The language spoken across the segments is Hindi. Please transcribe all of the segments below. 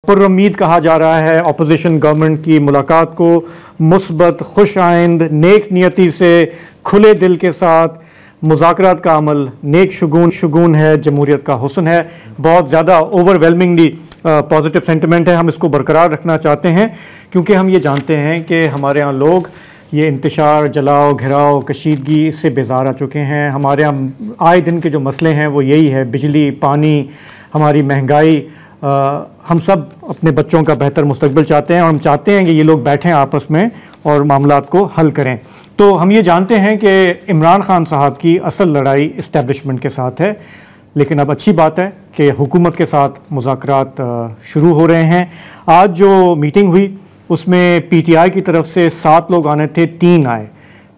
पुरुम्मीद कहा जा रहा है अपोजिशन गवर्नमेंट की मुलाकात को मुस्बत, खुश आइंद, नेक नियति से, खुले दिल के साथ। मुज़ाकरात का अमल नेक शगुन है, जमहूरियत का हुस्न है। बहुत ज़्यादा ओवरवेलमिंगली पॉजिटिव सेंटिमेंट है। हम इसको बरकरार रखना चाहते हैं क्योंकि हम ये जानते हैं कि हमारे यहाँ लोग ये इंतशार, जलाओ, घिराव, कशीदगी से बेजार आ चुके हैं। हमारे यहाँ आए दिन के जो मसले हैं वो यही है, बिजली, पानी, हमारी महंगाई। हम सब अपने बच्चों का बेहतर मुस्तकबिल चाहते हैं और हम चाहते हैं कि ये लोग बैठें आपस में और मामलात को हल करें। तो हम ये जानते हैं कि इमरान खान साहब की असल लड़ाई इस्टेब्लिशमेंट के साथ है, लेकिन अब अच्छी बात है कि हुकूमत के साथ मुज़ाकरात शुरू हो रहे हैं। आज जो मीटिंग हुई उसमें PTI की तरफ से 7 लोग आने थे, 3 आए,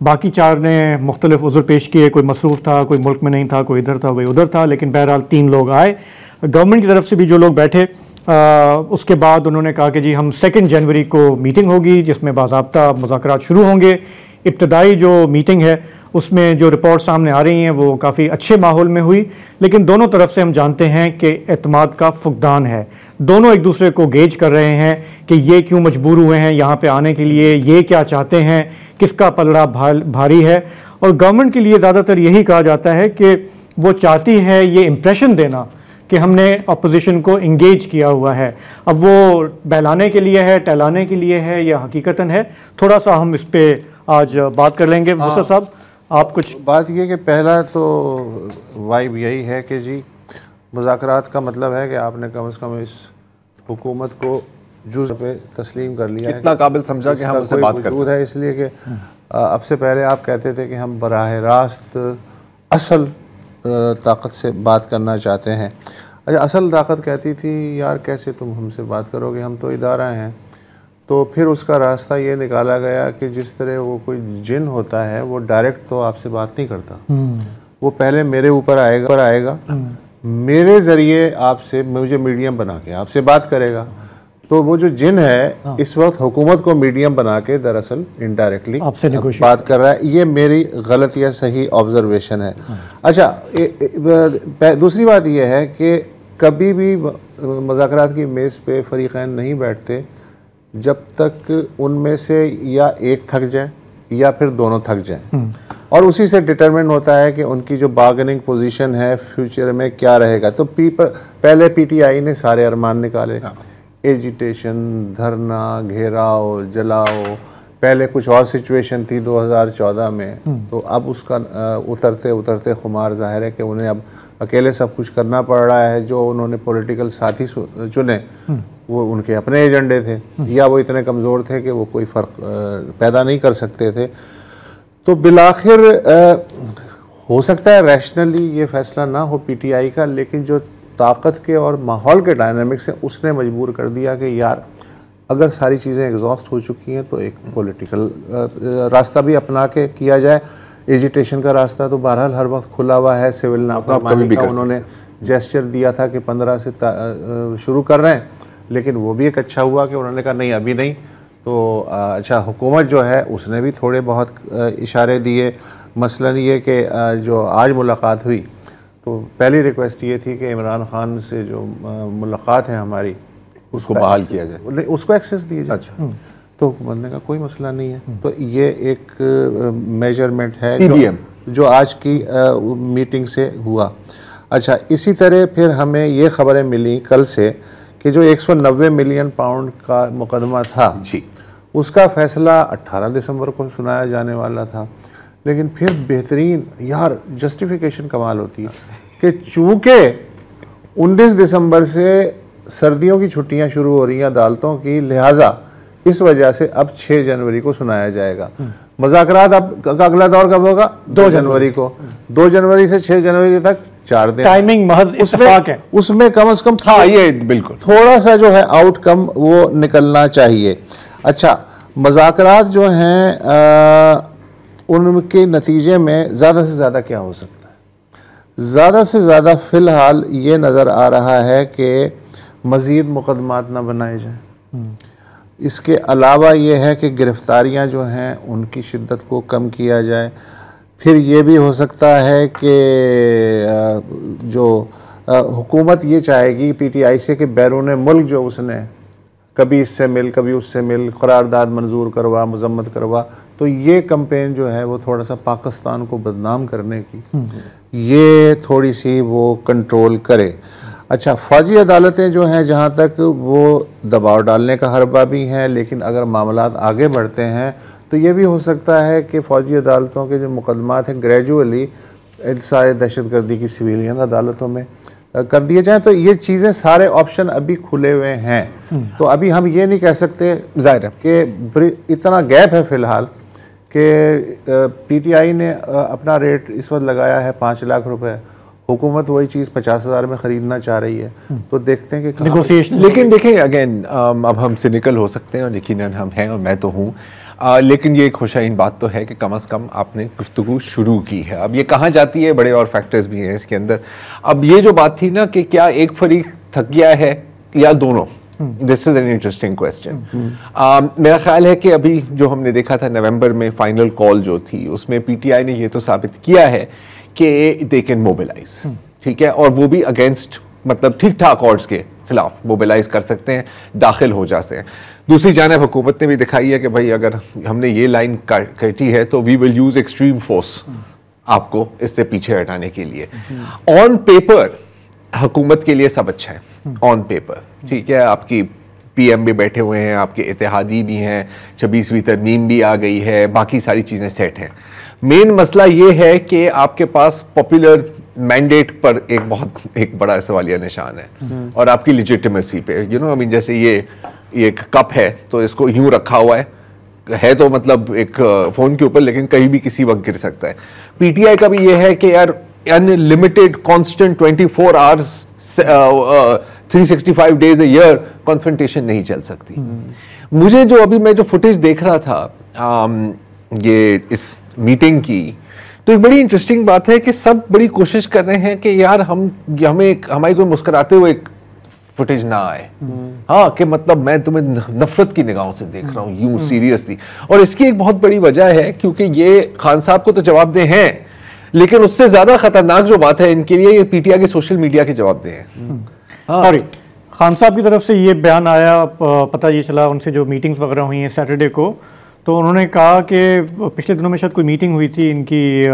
बाकी 4 ने मुख्तलिफ उज़्र पेश किए। कोई मसरूफ़ था, कोई मुल्क में नहीं था, कोई इधर था, कोई उधर था, लेकिन बहरहाल 3 लोग आए। गवर्नमेंट की तरफ से भी जो लोग बैठे उसके बाद उन्होंने कहा कि जी हम 2 जनवरी को मीटिंग होगी जिसमें बाज़ाब्ता मुज़ाकरात शुरू होंगे। इब्तदाई जो मीटिंग है उसमें जो रिपोर्ट सामने आ रही हैं वो काफ़ी अच्छे माहौल में हुई, लेकिन दोनों तरफ से हम जानते हैं कि एतमाद का फुकदान है। दोनों एक दूसरे को गेज कर रहे हैं कि ये क्यों मजबूर हुए हैं यहाँ पे आने के लिए, ये क्या चाहते हैं, किसका पलड़ा भारी है। और गवर्नमेंट के लिए ज़्यादातर यही कहा जाता है कि वो चाहती है ये इम्प्रेशन देना कि हमने अपोजिशन को इंगेज किया हुआ है। अब वो बहलाने के लिए है, टहलाने के लिए है या हकीकतन है, थोड़ा सा हम इस पर आज बात कर लेंगे। मुसर साहब, आप कुछ बात ये कि पहला तो वाइब यही है कि जी मुज़ाकरात का मतलब है कि आपने कम से कम इस हुकूमत को जुज़ पे तस्लीम कर लिया, इतना काबिल समझा कि हम उससे बात करते हैं। इसलिए कि अब से पहले आप कहते थे कि हम बराह रास्त असल ताकत से बात करना चाहते हैं। अच्छा, असल ताकत कहती थी यार कैसे तुम हमसे बात करोगे, हम तो इदारा हैं। तो फिर उसका रास्ता ये निकाला गया कि जिस तरह वो कोई जिन होता है वो डायरेक्ट तो आपसे बात नहीं करता, वो पहले मेरे ऊपर आएगा, मेरे ज़रिए आपसे, मुझे मीडियम बना के आपसे बात करेगा। तो वो जो जिन है इस वक्त हुकूमत को मीडियम बना के दरअसल इनडायरेक्टली आपसे बात कर रहा है। ये मेरी गलत या सही ऑब्जर्वेशन है। अच्छा, दूसरी बात यह है कि कभी भी मुज़ाकरात की मेज़ पे फरीक़ैन नहीं बैठते जब तक उनमें से या एक थक जाए या फिर दोनों थक जाएं, और उसी से डिटरमिन होता है कि उनकी जो बार्गेनिंग पोजीशन है फ्यूचर में क्या रहेगा। तो पहले PTI ने सारे अरमान निकाले, एजिटेशन, धरना, घेराव, जलाओ। पहले कुछ और सिचुएशन थी 2014 में, तो अब उसका उतरते उतरते खुमार ज़ाहिर है कि उन्हें अब अकेले सब कुछ करना पड़ रहा है। जो उन्होंने पॉलिटिकल साथी चुने वो उनके अपने एजेंडे थे या वो इतने कमज़ोर थे कि वो कोई फ़र्क पैदा नहीं कर सकते थे। तो बिलाखिर हो सकता है रैशनली ये फैसला ना हो PTI का, लेकिन जो ताकत के और माहौल के डायनामिक्स हैं उसने मजबूर कर दिया कि यार अगर सारी चीज़ें एग्जॉस्ट हो चुकी हैं तो एक पॉलिटिकल रास्ता भी अपना के किया जाए। एजिटेशन का रास्ता तो बहरहाल हर वक्त खुला हुआ है। सिविल नाफरमानी का उन्होंने जेस्चर दिया था कि 15 से शुरू कर रहे हैं, लेकिन वो भी एक अच्छा हुआ कि उन्होंने कहा नहीं अभी नहीं। तो अच्छा, हुकूमत जो है उसने भी थोड़े बहुत इशारे दिए। मसलन ये कि जो आज मुलाकात हुई तो पहली रिक्वेस्ट ये थी कि इमरान खान से जो मुलाकात है हमारी उसको बहाल किया जाए, उसको एक्सेस दिया जाए। अच्छा, तो हुकूमत ने कहा कोई मसला नहीं है। तो ये एक मेजरमेंट है जो आज की मीटिंग से हुआ। अच्छा, इसी तरह फिर हमें ये खबरें मिली कल से कि जो 190 मिलियन पाउंड का मुकदमा था जी, उसका फैसला 18 दिसंबर को सुनाया जाने वाला था। लेकिन फिर बेहतरीन यार जस्टिफिकेशन कमाल होती है कि चूँकि 19 दिसंबर से सर्दियों की छुट्टियां शुरू हो रही हैं अदालतों की, लिहाजा इस वजह से अब 6 जनवरी को सुनाया जाएगा। मुज़ाकरात अब का अगला दौर कब होगा? 2 जनवरी को। 2 जनवरी से 6 जनवरी तक 4 दिन टाइमिंग महज इत्तेफाक है। उसमें कम से कम ये बिल्कुल थोड़ा सा जो है आउटकम वो निकलना चाहिए। अच्छा, मुज़ाकरात जो हैं उनके नतीजे में ज़्यादा से ज़्यादा क्या हो सकता है? ज़्यादा से ज़्यादा फ़िलहाल ये नज़र आ रहा है कि मज़ीद मुकदमात ना बनाए जाएं। इसके अलावा ये है कि गिरफ़्तारियाँ जो हैं उनकी शिद्दत को कम किया जाए। फिर ये भी हो सकता है कि जो हुकूमत ये चाहेगी PTI से कि बैरून मुल्क जो उसने कभी इससे मिल, कभी उससे मिल, करारदाद मंजूर करवा, मजम्मत करवा। तो ये कैंपेन जो है वो थोड़ा सा पाकिस्तान को बदनाम करने की, ये थोड़ी सी वो कंट्रोल करे। अच्छा, फ़ौजी अदालतें जो हैं जहाँ तक वो दबाव डालने का हरबा भी हैं, लेकिन अगर मामलात आगे बढ़ते हैं तो ये भी हो सकता है कि फ़ौजी अदालतों के जो मुकदमात हैं ग्रेजुअली इंसाए दहशतगर्दी की सिविलियन अदालतों में कर दिए जाएं। तो ये चीज़ें, सारे ऑप्शन अभी खुले हुए हैं। तो अभी हम ये नहीं कह सकते जाहिर है कि इतना गैप है फ़िलहाल कि PTI ने अपना रेट इस वक्त लगाया है 5 लाख रुपए, हुकूमत वही चीज़ 50,000 में ख़रीदना चाह रही है। तो देखते हैं कि नेगोशिएशन। लेकिन देखें अगेन, अब हम सिनिकल हो सकते हैं और यकीनन हम हैं और मैं तो हूँ, लेकिन ये एक खुशाइन बात तो है कि कम से कम आपने गुफ्तगू शुरू की है। अब ये कहाँ जाती है, बड़े और फैक्टर्स भी हैं इसके अंदर। अब ये जो बात थी ना कि क्या एक फरीक थक गया है या दोनों, this is an interesting question. मेरा ख्याल है कि अभी जो हमने देखा था नवंबर में फाइनल कॉल जो थी, उसमें PTI ने ये तो साबित किया है कि दे कैन मोबिलाइज, ठीक है, और वो भी अगेंस्ट, मतलब ठीक ठाक ऑर्ड्स के खिलाफ मोबिलाइज कर सकते हैं, दाखिल हो जाते हैं। दूसरी जानिब हुकूमत ने भी दिखाई है कि भाई अगर हमने ये लाइन काटी है तो we will use extreme force आपको इससे पीछे हटाने के लिए। ऑन पेपर हुकूमत के लिए सब अच्छा है, ऑन पेपर ठीक है, आपकी PM भी बैठे हुए हैं, आपके इत्तेहादी भी हैं, 26वीं तरमीम भी आ गई है, बाकी सारी चीज़ें सेट हैं। मेन मसला ये है कि आपके पास पॉपुलर मैंडेट पर एक बड़ा सवालिया निशान है और आपकी लिजिटिमेसी पे, यू नो, आई मीन जैसे ये एक कप है तो इसको यूं रखा हुआ है तो मतलब एक फोन के ऊपर, लेकिन कहीं भी किसी वक्त गिर सकता है। PTI का भी ये है कि यार unlimited constant 24 hours 365 days a year confrontation नहीं चल सकती। मुझे जो अभी मैं जो फुटेज देख रहा था ये इस मीटिंग की, तो एक बड़ी इंटरेस्टिंग बात है कि सब बड़ी कोशिश कर रहे हैं कि यार हमारी कोई मुस्कुराते हुए फुटेज ना आए। हाँ, कि मतलब मैं तुम्हें नफरत की निगाहों से देख रहा हूँ यूं सीरियसली। और इसकी एक बहुत बड़ी वजह है क्योंकि ये खान साहब को तो जवाबदेह हैं, लेकिन उससे ज्यादा खतरनाक जो बात है इनके लिए, ये PTI के सोशल मीडिया के जवाबदेह हैं। सॉरी, खान साहब की तरफ से ये बयान आया, पता ये चला उनसे जो मीटिंग्स वगैरह हुई हैं सैटरडे को, तो उन्होंने कहा कि पिछले दिनों में शायद कोई मीटिंग हुई थी इनकी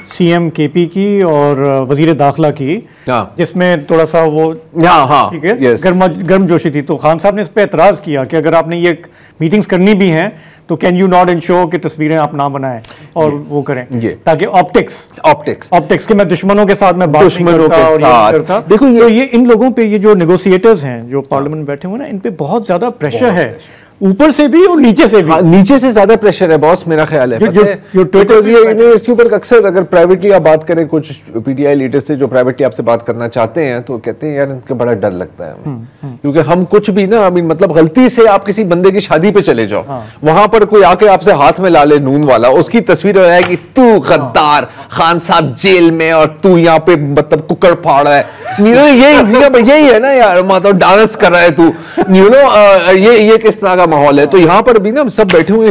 CM KP की और वजीर दाखिला की, जिसमें थोड़ा सा वो ठीक है गर्मजोशी थी। तो खान साहब ने इस पर एतराज़ किया कि अगर आपने ये मीटिंग्स करनी भी हैं तो कैन यू नॉट इंश्योर कि तस्वीरें आप ना बनाएं और वो करें, ताकि ऑप्टिक्स के मैं दुश्मनों के साथ मैं बात नहीं करता और ये करता। देखो ये इन लोगों पे, ये जो नेगोशिएटर्स हैं जो पार्लियामेंट में बैठे हुए ना, इन पे बहुत ज्यादा प्रेशर है, ऊपर से भी और नीचे से भी। नीचे से ज्यादा प्रेशर है बॉस, मेरा ख्याल है। जो ट्विटर इसके ऊपर अक्सर अगर प्राइवेटली आप बात करें कुछ PTI लीडर से जो प्राइवेटली आपसे बात करना चाहते हैं, तो कहते हैं यार इनका बड़ा डर लगता है हमें, क्योंकि हम कुछ भी ना, अभी मतलब गलती से आप किसी बंदे की शादी पे चले जाओ, वहां पर कोई आके आपसे हाथ में ला ले नून वाला, उसकी तस्वीर आएगी, तू गद्दार, खान साहब जेल में और तू यहाँ पे मतलब कुकर फाड़ रहा है, यही है ना यार, मतलब डांस कर रहा है तू, ये किस तरह का माहौल है। तो यहाँ पर भी ना सब बैठे हुए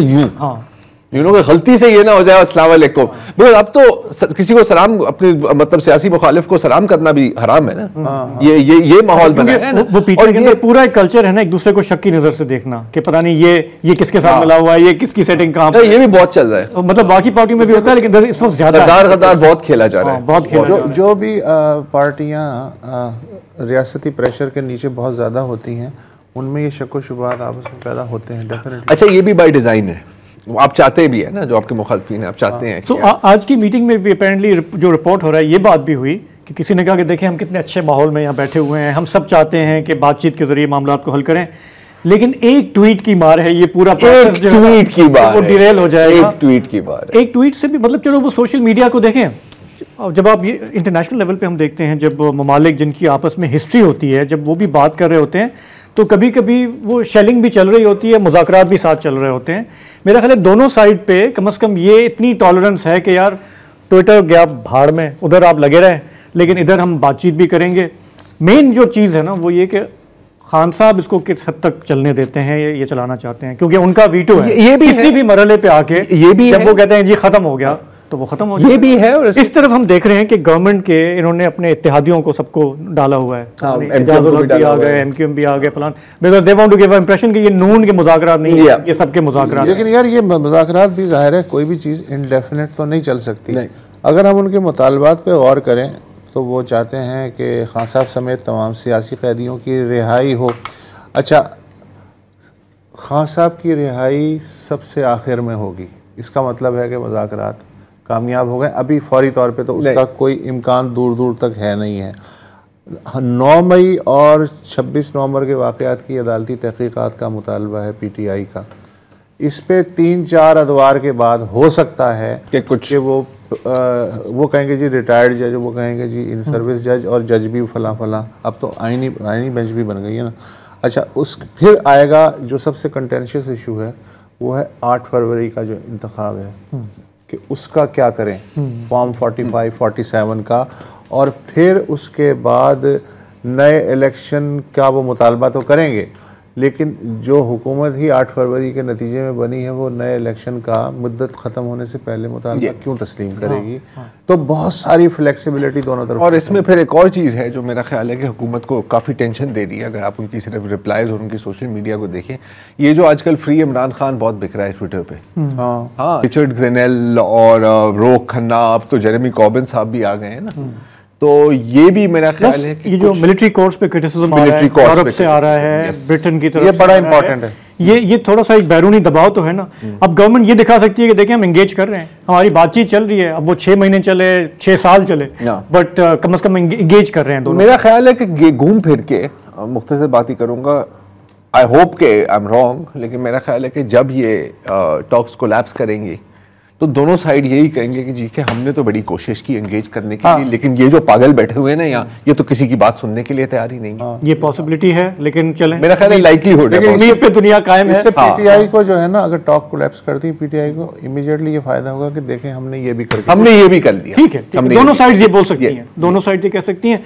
यूं गलती से ये ना हो जाए अस्सलाम वालेकुम, बिकॉज़ अब तो किसी को सलाम, अपने मतलब सियासी मुखालिफ को सलाम करना भी हराम है ना। ये माहौल बना है ना, वो PTI के अंदर पूरा एक कल्चर है ना, एक दूसरे को शक की नजर से देखना कि पता नहीं ये किसके साथ मिला हुआ है, ये किसकी सेटिंग कहां पे, ये भी बहुत चल रहा है। तो मतलब बाकी पार्टियों में भी होता है, लेकिन इस वक्त ज्यादा गद्दार बहुत खेला जा रहा है, बहुत खेला। जो भी पार्टियां रियासती प्रेशर के नीचे बहुत ज्यादा होती हैं, उनमें ये शक व शुबहात आपस में पैदा होते हैं डेफिनेटली। अच्छा, ये भी बाय डिजाइन है, आप चाहते भी है ना, जो आपके मुखालफिन है आप चाहते हैं। सो आज की मीटिंग में भी अपेरेंटली जो रिपोर्ट हो रहा है, ये बात भी हुई कि किसी ने कहा कि देखें हम कितने अच्छे माहौल में यहाँ बैठे हुए हैं, हम सब चाहते हैं कि बातचीत के जरिए मामला को हल करें, लेकिन एक ट्वीट की मार है ये पूरा प्रोसेस जो ट्वीट की बात वो डिरेल हो जाएगा। एक ट्वीट की बात, एक ट्वीट से भी मतलब, चलो वो सोशल मीडिया को देखें, जब आप ये इंटरनेशनल लेवल पे हम देखते हैं, जब ममालिक जिनकी आपस में हिस्ट्री होती है, जब वो भी बात कर रहे होते हैं, तो कभी कभी वो शेलिंग भी चल रही होती है, मुज़ाकरात भी साथ चल रहे होते हैं। मेरा ख्याल है दोनों साइड पे कम से कम ये इतनी टॉलरेंस है कि यार ट्विटर गया भाड़ में, उधर आप लगे रहें, लेकिन इधर हम बातचीत भी करेंगे। मेन जो चीज़ है ना वो ये कि खान साहब इसको किस हद तक चलने देते हैं, ये चलाना चाहते हैं, क्योंकि उनका वीटो है, ये भी किसी भी मरहले पे आके, ये भी जब वो कहते हैं जी खत्म हो गया, तो वो खत्म हो ये भी है। और इस तरफ हम देख रहे हैं कि गवर्नमेंट के इन्होंने अपने इत्तेहादियों को सबको डाला हुआ है, आ गए, MQM भी आ गए फलान, because they want to give impression कि ये नून के मुज़ाकरात नहीं है, ये सबके मुज़ाकरात। लेकिन यार ये मुज़ाकरात भी जाहिर है कोई भी चीज़ इंडेफिनिट तो नहीं चल सकती। अगर हम उनके मुतालबात पे गौर करें तो वो चाहते हैं कि खान साहब समेत तमाम सियासी कैदियों की रिहाई हो। अच्छा, खान साहब की रिहाई सबसे आखिर में होगी, इसका मतलब है कि मुज़ाकरात कामयाब हो गए। अभी फौरी तौर पे तो उसका कोई इम्कान दूर दूर तक है नहीं है। 9 मई और 26 नवंबर के वाक़यात की अदालती तहक़ीक़ात का मुतालबा है PTI का। इस पे 3-4 अदवार के बाद हो सकता है कि वो कहेंगे जी रिटायर्ड जज, वो कहेंगे जी इन सर्विस जज, और जज भी फला फला। अब तो आईनी बेंच भी बन गई है ना। अच्छा, फिर आएगा जो सबसे कंटेंशियस इशू है, वो है 8 फरवरी का जो इंतखाब है कि उसका क्या करें, फॉर्म 45, 47 का। और फिर उसके बाद नए इलेक्शन का वो मुतालबा तो करेंगे, लेकिन जो हुकूमत ही 8 फरवरी के नतीजे में बनी है, वो नए इलेक्शन का मुद्दत ख़त्म होने से पहले मुतालबा क्यों तस्लीम करेगी? तो बहुत सारी फ्लेक्सिबिलिटी दोनों तरफ। और इसमें फिर एक और चीज़ है जो मेरा ख्याल है कि हुकूमत को काफ़ी टेंशन दे रही है। अगर आप उनकी सिर्फ रिप्लाईज और उनकी सोशल मीडिया को देखें, ये जो आजकल फ्री इमरान खान बहुत बिक रहा है ट्विटर पे। हाँ, रिचर्ड ग्रेनेल और रोक खन्ना, अब तो जेरेमी कॉर्बिन साहब भी आ गए हैं ना। तो ये भी मेरा ख्याल है कि ये जो मिलिट्री कोर्ट्स पे क्रिटिसिज्म आ रहा है, यूरोप से आ रहा है, ब्रिटेन की तरफ, ये बड़ा इंपॉर्टेंट है। ये थोड़ा सा एक बैरूनी दबाव तो है ना। अब गवर्नमेंट ये दिखा सकती है कि देखिए हम एंगेज कर रहे हैं, हमारी बातचीत चल रही है। अब वो 6 महीने चले, 6 साल चले, बट कम से कम एंगेज कर रहे हैं दोनों। मेरा ख्याल है कि घूम फिर के मुख्तसर बात ही करूंगा, आई होप के आई एम रॉन्ग, लेकिन मेरा ख्याल है कि जब ये टॉक्स कोलैप्स करेंगे तो दोनों साइड यही कहेंगे कि जी कि हमने तो बड़ी कोशिश की एंगेज करने के लिए, लेकिन ये जो पागल बैठे हुए हैं ना यहाँ, ये तो किसी की बात सुनने के लिए तैयार ही नहीं। ये पॉसिबिलिटी है, लेकिन चलें, मेरा ख्याल है लाइकलीहुड है, उम्मीद पे दुनिया कायम है। PTI को जो है ना, अगर टॉक कोलैप्स करती है PTI को, इमीडिएटली ये फायदा होगा कि देखें हमने ये भी कर लिया। ठीक है, दोनों साइड ये बोल सकती हैं, दोनों साइड ये कह सकती हैं।